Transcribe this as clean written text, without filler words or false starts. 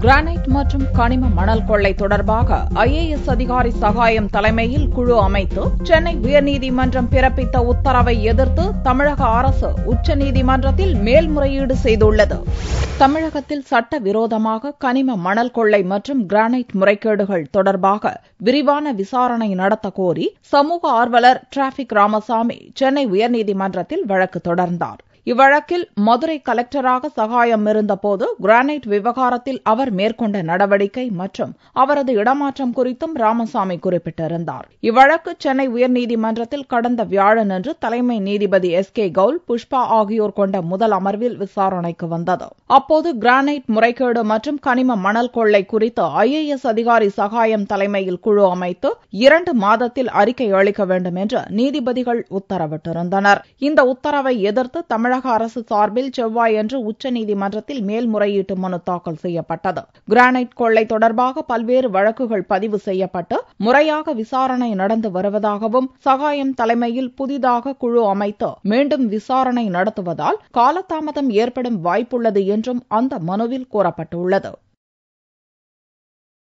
Granite மற்றும் கனிம மணல் கொள்ளை தொடர்பாக IAS அதிகாரி சகாயம் தலைமையில் குழு அமைத்து சென்னை உயர்நீதிமன்றம் பிறப்பித்த உத்தரவை எதிர்த்து தமிழக அரசு உச்சநீதிமன்றத்தில் மேல்முறையீடு செய்துள்ளது. தமிழகத்தில் சட்டவிரோதமாக கனிம மணல் கொள்ளை மற்றும் கிரானைட் முறைகேடுகள் தொடர்பாக விரிவான விசாரணை நடத்த கோரி சமூக ஆர்வலர் டிராபிக் ராமசாமி சென்னை உயர்நீதிமன்றத்தில் வழக்கு தொடர்ந்தார். இவ்வழக்கில் மதுரை கலெக்டராக சகாயம் இருந்தபோது கிரானைட் விவகாரத்தில் அவர் மேற்கொண்ட நடவடிக்கை மற்றும் அவரது இடமாற்றம் குறித்தும் ராமசாமி குறிப்பிட்டிருந்தார். இவ்வழக்கு சென்னை உயர்நீதிமன்றத்தில் கடந்த வியாழனன்று தலைமை நீதிபதி SK கவுல், புஷ்பா ஆகியோர் கொண்ட முதல் அமர்வில் விசாரணைக்கு வந்தது. அப்போது கிரானைட் முறைகேடு மற்றும் கனிம மணல் கொள்ளை குறித்து IAS அதிகாரி சகாயம் தலைமையில் குழு அமைத்து 2 மாதத்தில் அறிக்கை அளிக்க வேண்டும் என்று நீதிபதிகள் உத்தரவிட்டிருந்தனர். இந்த உத்தரவை எதிர்த்து தமிழக அரசு சார்பில் செவ்வாயன்று உச்சநீதிமன்றத்தில் மேல்முறையீட்டு மனு தாக்கல் செய்யப்பட்டது. கிரானைட் கொள்ளை தொடர்பாக பல்வேறு வழக்குகள் பதிவு செய்யப்பட்டு முறையாக விசாரணை நடந்து வருவதாகவும், சகாயம் தலைமையில் புதிதாக குழு அமைத்து மீண்டும் விசாரணை நடத்துவதால் காலதாமதம் ஏற்படும் வாய்ப்புள்ளது என்றும் அந்த மனுவில் கூறப்பட்டுள்ளது.